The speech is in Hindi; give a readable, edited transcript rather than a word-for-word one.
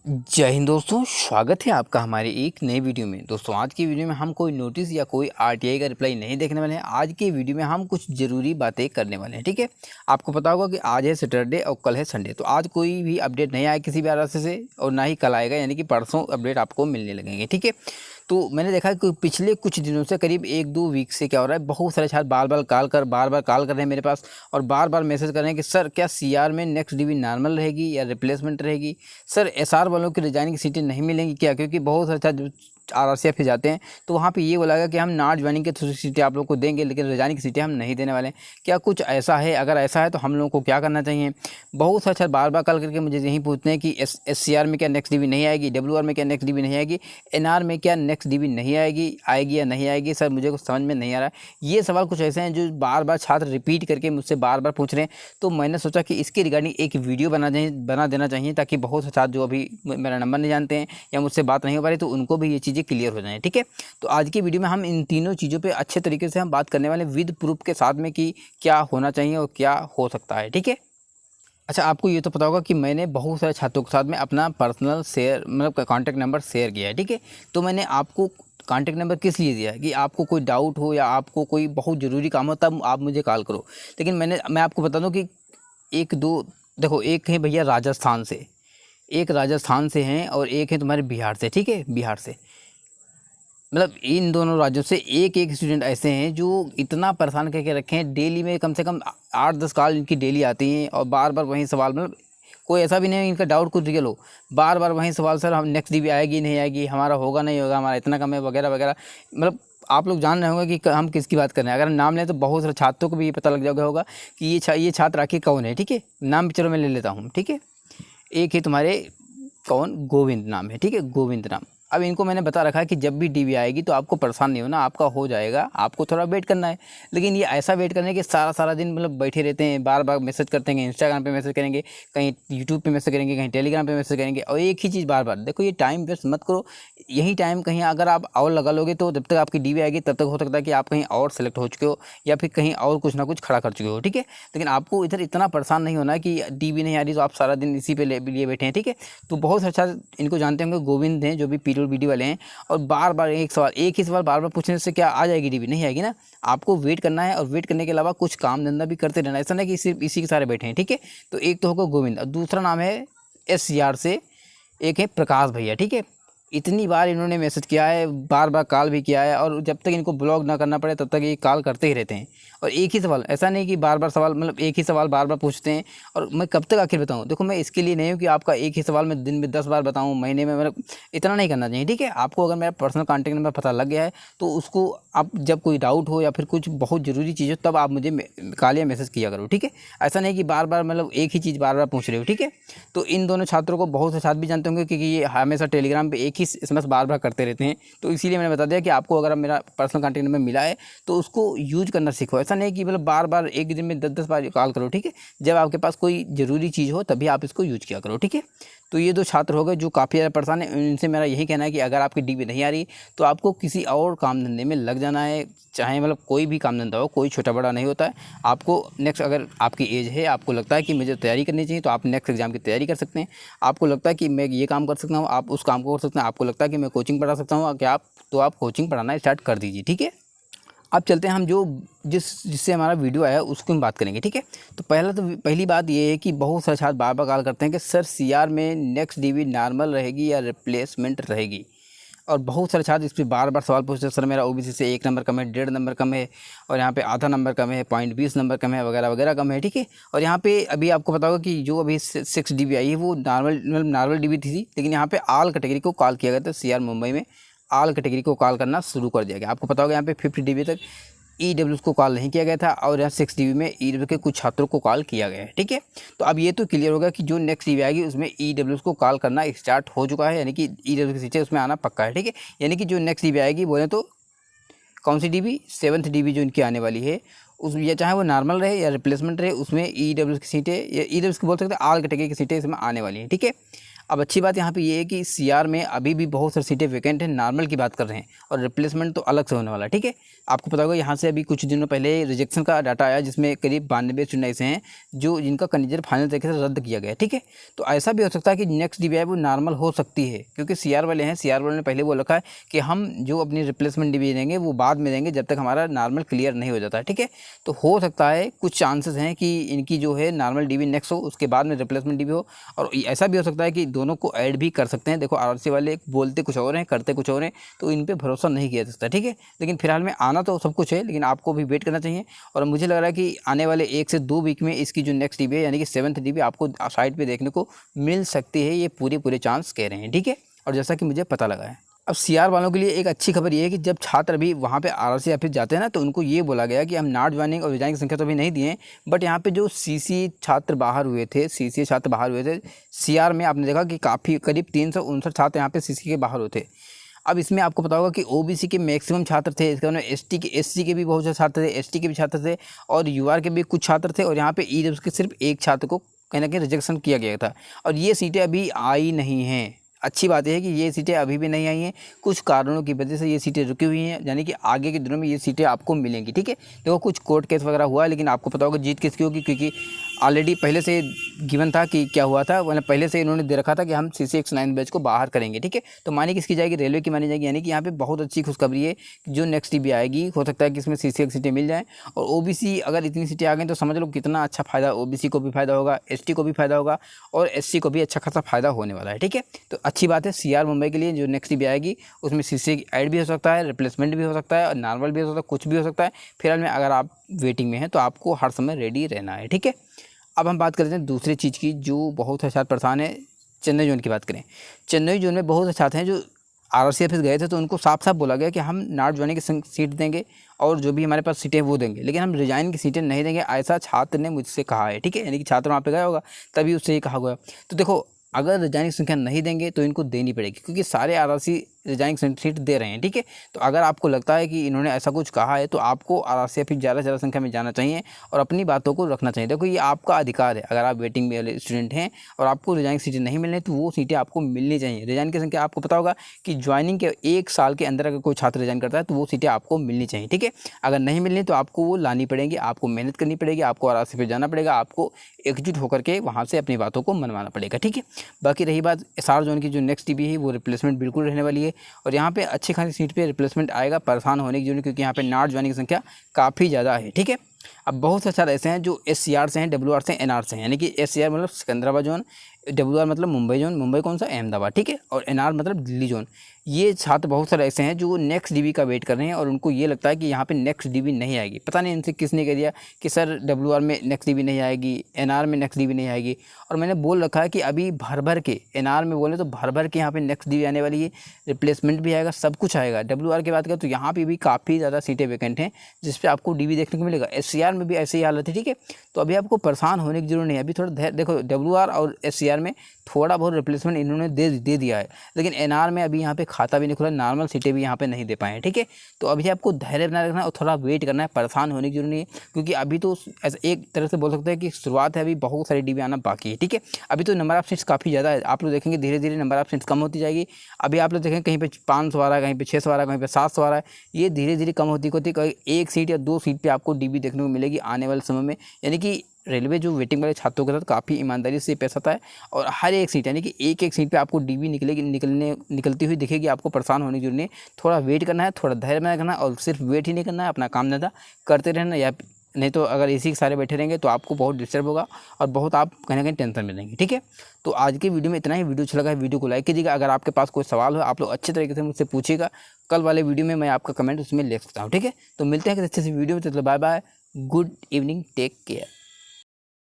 जय हिंद दोस्तों, स्वागत है आपका हमारे एक नए वीडियो में। दोस्तों आज की वीडियो में हम कोई नोटिस या कोई आरटीआई का रिप्लाई नहीं देखने वाले हैं। आज की वीडियो में हम कुछ ज़रूरी बातें करने वाले हैं। ठीक है, आपको पता होगा कि आज है सैटरडे और कल है संडे, तो आज कोई भी अपडेट नहीं आया किसी भी आरएसएस से और ना ही कल आएगा, यानी कि परसों अपडेट आपको मिलने लगेंगे। ठीक है, तो मैंने देखा कि पिछले कुछ दिनों से करीब 1-2 वीक से क्या हो रहा है, बहुत सारे छात्र बार बार कॉल कर रहे हैं मेरे पास और बार बार मैसेज कर रहे हैं कि सर क्या सीआर में नेक्स्ट डीबी नॉर्मल रहेगी या रिप्लेसमेंट रहेगी। सर एसआर वालों की रिजाइनिंग की सीटें नहीं मिलेंगी क्या, क्योंकि बहुत सारे छात्र आरआरसीएफ पे जाते हैं तो वहाँ पे ये बोला गया कि हम नॉट ज्वाइनिंग के थ्रू सीटें आप लोग को देंगे, लेकिन रिजाइनिंग की सीटें हम नहीं देने वाले हैं। क्या कुछ ऐसा है? अगर ऐसा है तो हम लोगों को क्या करना चाहिए? बहुत सारे छात्र बार बार कॉल करके मुझे यही पूछते हैं कि एससीआर में क्या नेक्स्ट डीबी नहीं आएगी, डब्ल्यूआर में क्या नेक्स्ट डीबी नहीं आएगी, एनआर में क्या नेक्स्ट डीबी नहीं आएगी या नहीं आएगी। सर मुझे कुछ समझ में नहीं आ रहा है। ये सवाल कुछ ऐसे हैं जो बार बार छात्र रिपीट करके मुझसे बार बार पूछ रहे हैं, तो मैंने सोचा कि इसके रिगार्डिंग एक वीडियो बना देना चाहिए, ताकि बहुत से छात्र जो अभी मेरा नंबर नहीं जानते हैं या मुझसे बात नहीं हो पा रही, तो उनको भी ये चीज़ें क्लियर हो जाएँ। ठीक है, तो आज की वीडियो में हम इन तीनों चीज़ों पे अच्छे तरीके से हम बात करने वाले विद प्रूफ के साथ में कि क्या होना चाहिए और क्या हो सकता है। ठीक है, अच्छा आपको ये तो पता होगा कि मैंने बहुत सारे छात्रों के साथ में अपना पर्सनल शेयर मतलब कॉन्टैक्ट नंबर शेयर किया है। ठीक है, तो मैंने आपको कॉन्टैक्ट नंबर किस लिए दिया है कि आपको कोई डाउट हो या आपको कोई बहुत ज़रूरी काम हो तब आप मुझे कॉल करो। लेकिन मैं आपको बता दूं कि एक दो देखो, एक है भैया राजस्थान से, एक राजस्थान से हैं और एक है तुम्हारे बिहार से। ठीक है, बिहार से मतलब इन दोनों राज्यों से एक एक स्टूडेंट ऐसे हैं जो इतना परेशान करके रखे हैं। डेली में कम से कम 8-10 कॉल इनकी डेली आती हैं और बार बार वही सवाल, मतलब कोई ऐसा भी नहीं है इनका डाउट कुछ रियल हो, बार बार वही सवाल, सर हम नेक्स्ट डीबी आएगी नहीं आएगी, हमारा होगा नहीं होगा, हमारा इतना कम है वगैरह वगैरह। मतलब आप लोग जान रहे होंगे कि हम किसकी बात कर रहे हैं। अगर नाम लें तो बहुत सारे छात्रों को भी ये पता लग जाएगा होगा कि ये छात्र आखिर कौन है। ठीक है, नाम भी चलो मैं ले लेता हूँ। ठीक है, एक है तुम्हारे कौन, गोविंद नाम है। ठीक है, गोविंद नाम। अब इनको मैंने बता रखा है कि जब भी डीबी आएगी तो आपको परेशान नहीं होना, आपका हो जाएगा, आपको थोड़ा वेट करना है। लेकिन ये ऐसा वेट करना है कि सारा सारा दिन मतलब बैठे रहते हैं, बार बार मैसेज करते हैं, इंस्टाग्राम पे मैसेज करेंगे, कहीं यूट्यूब पे मैसेज करेंगे, कहीं टेलीग्राम पे मैसेज करेंगे और एक ही चीज़ बार बार। देखो ये टाइम वेस्ट मत करो। यही टाइम कहीं अगर आप और लगा लोगे तो जब तक आपकी डीबी आएगी तब तक हो सकता है कि आप कहीं और सेलेक्ट हो चुके हो या फिर कहीं और कुछ ना कुछ खड़ा कर चुके हो। ठीक है, लेकिन आपको इधर इतना परेशान नहीं होना है कि डीबी नहीं आ रही तो आप सारा दिन इसी पे लिए बैठे हैं। ठीक है, तो बहुत अच्छा इनको जानते होंगे, गोविंद हैं जो भी पीडब्ल्यूडी वाले हैं। और बार बार एक ही सवाल बार बार पूछने से क्या आ जाएगी डीबी? नहीं आएगी ना। आपको वेट करना है और वेट करने के अलावा कुछ काम धंधा भी करते रहना है। ऐसा नहीं कि सिर्फ इसी के सारे बैठे हैं। ठीक है, तो एक तो होगा गोविंद और दूसरा नाम है एससीआर से, एक है प्रकाश भैया। ठीक है, इतनी बार इन्होंने मैसेज किया है, बार बार कॉल भी किया है और जब तक इनको ब्लॉक ना करना पड़े तब तक ये कॉल करते ही रहते हैं। और एक ही सवाल, ऐसा नहीं कि बार बार सवाल, मतलब एक ही सवाल बार बार पूछते हैं। और मैं कब तक आखिर बताऊं? देखो मैं इसके लिए नहीं हूं कि आपका एक ही सवाल मैं दिन में 10 बार बताऊं, महीने में, मतलब इतना नहीं करना चाहिए। ठीक है, आपको अगर मेरा पर्सनल कॉन्टैक्ट नंबर पता लग गया है तो उसको आप जब कोई डाउट हो या फिर कुछ बहुत ज़रूरी चीज़ हो तब आप मुझे कॉल या मैसेज किया करो। ठीक है, ऐसा नहीं कि बार बार मतलब एक ही चीज़ बार बार पूछ रहे हो। ठीक है, तो इन दोनों छात्रों को बहुत से छात्र भी जानते होंगे क्योंकि ये हमेशा टेलीग्राम पे एक ही एसएमएस बार बार करते रहते हैं। तो इसीलिए मैंने बता दिया कि आपको अगर मेरा पर्सनल कॉन्टैक्ट नंबर मिला है तो उसको यूज करना सीखो। ऐसा नहीं कि मतलब बार बार एक दिन में 10-10 बार कॉल करो। ठीक है, जब आपके पास कोई ज़रूरी चीज़ हो तभी आप इसको यूज किया करो। ठीक है, तो ये दो छात्र हो गए जो काफ़ी ज़्यादा परेशान है। इनसे मेरा यही कहना है कि अगर आपकी डीबी नहीं आ रही तो आपको किसी और काम धंधे में लग जाना है। चाहे मतलब कोई भी काम धंधा हो, कोई छोटा बड़ा नहीं होता है। आपको नेक्स्ट, अगर आपकी एज है, आपको लगता है कि मुझे तैयारी करनी चाहिए तो आप नेक्स्ट एग्जाम की तैयारी कर सकते हैं। आपको लगता है कि मैं ये काम कर सकता हूँ, आप उस काम को कर सकते हैं। आपको लगता है कि मैं कोचिंग पढ़ा सकता हूँ, क्या आप, तो आप कोचिंग पढ़ाना स्टार्ट कर दीजिए। ठीक है, अब चलते हैं हम जो जिससे हमारा वीडियो आया उसको हम बात करेंगे। ठीक है, तो पहली बात ये है कि बहुत सारे छात्र बार बार कॉल करते हैं कि सर सीआर में नेक्स्ट डीबी नॉर्मल रहेगी या रिप्लेसमेंट रहेगी। और बहुत सारे छात्र इस पर बार बार सवाल पूछते हैं, सर मेरा ओबीसी से 1 नंबर कम है, 1.5 नंबर कम है, और यहाँ पे आधा नंबर कम है, 0.20 नंबर कम है, वगैरह वगैरह कम है। ठीक है, और यहाँ पे अभी आपको पता होगा कि जो अभी 6 डीबी आई है वो नॉर्मल डीबी थी, लेकिन यहाँ पे ऑल कैटेगरी को कॉल किया गया था। सीआर मुंबई में ऑल कैटेगरी को कॉल करना शुरू कर दिया गया। आपको पता होगा यहाँ पे 50 डीबी तक ईडब्ल्यूएस को कॉल नहीं किया गया था और यहाँ 6 डीबी में ईडब्ल्यूएस के कुछ छात्रों को कॉल किया गया है। ठीक है, तो अब ये तो क्लियर होगा कि जो नेक्स्ट डीबी आएगी उसमें ईडब्ल्यूएस को कॉल करना स्टार्ट हो चुका है, यानी कि ईडब्ल्यूएस की सीटें उसमें आना पक्का है। ठीक है, यानी कि जो नेक्स्ट डीबी आएगी बोले तो कौन सी डीबी, 7th डीबी जो इनकी आने वाली है उस, या चाहे वो नॉर्मल रहे या रिप्लेसमेंट रहे, उसमें ईडब्ल्यूएस की सीटें या ईडब्ल्यूएस की बोल सकते हैं ऑल कैटेगरी की सीटें इसमें आने वाली हैं। ठीक है, अब अच्छी बात यहाँ पे ये है कि सीआर में अभी भी बहुत सारी सीटें वैकेंट हैं, नॉर्मल की बात कर रहे हैं, और रिप्लेसमेंट तो अलग से होने वाला है। ठीक है, आपको पता होगा यहाँ से अभी कुछ दिनों पहले रिजेक्शन का डाटा आया जिसमें करीब 92 स्टूडेंट ऐसे हैं जो जिनका कंडीशन फाइनल तरीके से रद्द किया गया है। ठीक है, तो ऐसा भी हो सकता है कि नेक्स्ट डीबीआई वो नॉर्मल हो सकती है, क्योंकि सीआर वाले हैं, सीआर वाले ने पहले वो रखा है कि हम जो अपनी रिप्लेसमेंट डीबीआई देंगे वो बाद में देंगे जब तक हमारा नॉर्मल क्लियर नहीं हो जाता है। ठीक है, तो हो सकता है कुछ चांसेस हैं कि इनकी जो है नॉर्मल डीबी नेक्स्ट हो, उसके बाद में रिप्लेसमेंट डीबी हो, और ऐसा भी हो सकता है कि दोनों को ऐड भी कर सकते हैं। देखो आरआरसी वाले बोलते कुछ और हैं, करते कुछ और हैं, तो इन पे भरोसा नहीं किया जा सकता। ठीक है, लेकिन फिलहाल में आना तो सब कुछ है, लेकिन आपको भी वेट करना चाहिए। और मुझे लग रहा है कि आने वाले 1 से 2 वीक में इसकी जो नेक्स्ट डीबी है यानी कि 7th डीबी आपको साइट पे देखने को मिल सकती है, ये पूरे चांस कह रहे हैं। ठीक है, और जैसा कि मुझे पता लगा है। अब सीआर वालों के लिए एक अच्छी खबर ये है कि जब छात्र अभी वहाँ पे आरआरसी ऑफिस जाते हैं ना, तो उनको ये बोला गया कि हम नॉट ज्वाइनिंग और रिजाइनिंग की संख्या तो अभी नहीं दिए, बट यहाँ पे जो सीसी छात्र बाहर हुए थे, सीसी छात्र बाहर हुए थे सीआर में, आपने देखा कि काफ़ी करीब 359 छात्र यहाँ पे सीसी के बाहर हुए थे। अब इसमें आपको पता होगा कि ओबीसी के मैक्सिमम छात्र थे, इसके बाद एससी के भी बहुत सारे छात्र थे, एसटी के भी छात्र थे, और यूआर के भी कुछ छात्र थे, और यहाँ पे ईडब्ल्यूएस के सिर्फ एक छात्र को कहीं ना कहीं रिजेक्शन किया गया था, और ये सीटें अभी आई नहीं हैं। अच्छी बात यह है कि ये सीटें अभी भी नहीं आई हैं, कुछ कारणों की वजह से ये सीटें रुकी हुई हैं, यानी कि आगे के दिनों में ये सीटें आपको मिलेंगी। ठीक है, देखो कुछ कोर्ट केस वगैरह हुआ है, लेकिन आपको पता होगा जीत किसकी होगी, क्योंकि ऑलरेडी पहले से गिवन था कि क्या हुआ था, मतलब पहले से इन्होंने दे रखा था कि हम CCX 9 बैच को बाहर करेंगे। ठीक है, तो मानी किसकी जाएगी, रेलवे की मानी जाएगी, यानी कि यहाँ पे बहुत अच्छी खुशखबरी है कि जो नेक्स्ट डीबी आएगी हो सकता है कि इसमें CCX सीटें मिल जाएँ, और ओबीसी अगर इतनी सीटें आ गई तो समझ लो कितना अच्छा फ़ायदा, ओबीसी को भी फ़ायदा होगा, एसटी को भी फ़ायदा होगा, और एससी को भी अच्छा खासा फ़ायदा होने वाला है। ठीक है, तो अच्छी बात है सीआर मुंबई के लिए जो नेक्स्ट डीबी आएगी उसमें CCX ऐड भी हो सकता है, रिप्लेसमेंट भी हो सकता है, और नॉर्मल भी हो सकता है, कुछ भी हो सकता है। फिलहाल में अगर आप वेटिंग में हैं तो आपको हर समय रेडी रहना है। ठीक है, अब हम बात करते हैं दूसरी चीज़ की जो बहुत से छात्र परेशान है, चेन्नई जोन की बात करें। चेन्नई जोन में बहुत से छात्र हैं जो आरआरसी ऑफिस गए थे, तो उनको साफ साफ बोला गया कि हम नॉट ज्वाइनिंग की सीट देंगे और जो भी हमारे पास सीटें वो देंगे, लेकिन हम रिजाइन की सीटें नहीं देंगे, ऐसा छात्र ने मुझसे कहा है। ठीक है, यानी कि छात्र वहाँ पे गया होगा तभी उससे ये कहा गया। तो देखो अगर रिजाइनिंग संख्या नहीं देंगे तो इनको देनी पड़ेगी, क्योंकि सारे आरआरसी रिजाइनिंग सीट दे रहे हैं। ठीक है, तो अगर आपको लगता है कि इन्होंने ऐसा कुछ कहा है तो आपको आरआरसी ऑफिस ज़्यादा से ज़्यादा संख्या में जाना चाहिए और अपनी बातों को रखना चाहिए। देखो ये आपका अधिकार है, अगर आप वेटिंग में वाले स्टूडेंट हैं और आपको रिजाइनिंग सीटें नहीं मिल रही तो वो सीटें आपको मिलनी चाहिए। रिजाइन की संख्या आपको पता होगा कि ज्वाइनिंग के 1 साल के अंदर अगर कोई छात्र रिजाइन करता है तो वो सीटें आपको मिलनी चाहिए। ठीक है, अगर नहीं मिलनी तो आपको वो लानी पड़ेगी, आपको मेहनत करनी पड़ेगी, आपको आरआरसी ऑफिस जाना पड़ेगा, आपको एकजुट होकर के वहाँ से अपनी बातों को मनवाना पड़ेगा। ठीक है, बाकी रही बात एसआर जोन की जो नेक्स्ट डीबी है वो रिप्लेसमेंट बिल्कुल रहने वाली है, और यहाँ पे अच्छी खासी सीट पे रिप्लेसमेंट आएगा, परेशान होने की जरूरत, क्योंकि यहाँ पे नॉट ज्वाइनिंग की संख्या काफ़ी ज़्यादा है। ठीक है, अब बहुत से छात्र ऐसे हैं जो SCR से हैं, WR से, NR से हैं, यानी कि SCR मतलब सिकंदराबाद जोन, WR मतलब मुंबई जोन, मुंबई कौन सा, अहमदाबाद। ठीक है, और NR मतलब दिल्ली जोन। ये छात्र बहुत सारे ऐसे हैं जो नेक्स्ट डीबी का वेट कर रहे हैं और उनको ये लगता है कि यहाँ पे नेक्स्ट डीबी नहीं आएगी। पता नहीं इनसे किसने कह दिया कि सर WR में नेक्स्ट डीबी नहीं आएगी, NR में नेक्स्ट डीबी नहीं आएगी, और मैंने बोल रखा है कि अभी भर भर के NR में बोले तो भर भर के यहाँ पे नेक्स्ट डीबी आने वाली है, रिप्लेसमेंट भी आएगा, सब कुछ आएगा। WR की बात करें तो यहाँ पर भी काफ़ी ज़्यादा सीटें वैकेंट हैं जिस पर आपको डीबी देखने को मिलेगा। SCR में भी ऐसे ही हालत है। ठीक है, तो अभी आपको परेशान होने की जरूरत नहीं है, अभी थोड़ा धैर्य। देखो WR और SCR में थोड़ा बहुत रिप्लेसमेंट इन्होंने दे दिया है, लेकिन NR में अभी यहाँ पे खाता भी नहीं खुला, नॉर्मल सीटें भी यहाँ पे नहीं दे पाए हैं। ठीक है, तो अभी आपको धैर्य बनाए रखना है और थोड़ा वेट करना है, परेशान होने की जरूरत नहीं है, क्योंकि अभी तो ऐसा एक तरह से बोल सकते हैं कि शुरुआत है, अभी बहुत सारी डीबी आना बाकी है। ठीक है, अभी तो नंबर ऑफ सीट्स काफ़ी ज़्यादा है, आप लोग देखेंगे धीरे धीरे नंबर ऑफ सीट्स कम होती जाएगी। अभी आप लोग देखेंगे कहीं पे 500 आ रहा है, कहीं पे 600 आ रहा है, कहीं पे 700 आ रहा है, ये धीरे धीरे कम होती होती कहीं 1 सीट या 2 सीट पर आपको डीबी देखने को मिलेगी आने वाले समय में। यानी कि रेलवे जो वेटिंग वाले छात्रों के साथ काफ़ी ईमानदारी से पेश आता है, और हर एक सीट यानी कि एक सीट पे आपको डीबी निकलती हुई दिखेगी। आपको परेशान होने की जरूरत नहीं, थोड़ा वेट करना है, थोड़ा धैर्य बनाए रखना है, और सिर्फ वेट ही नहीं करना है, अपना काम धंधा करते रहना, या नहीं तो अगर इसी के सारे बैठे रहेंगे तो आपको बहुत डिस्टर्ब होगा और बहुत आप कहीं ना कहीं टेंशन में रहेंगे। ठीक है, तो आज की वीडियो में इतना ही। वीडियो अच्छा लगा है वीडियो को लाइक कीजिएगा, अगर आपके पास कोई सवाल हो आप लोग अच्छे तरीके से मुझसे पूछिएगा, कल वाले वीडियो में मैं आपका कमेंट उसमें ले सकता हूँ। ठीक है, तो मिलते हैं किसी अच्छे से वीडियो में, तो bye bye, good evening, take care.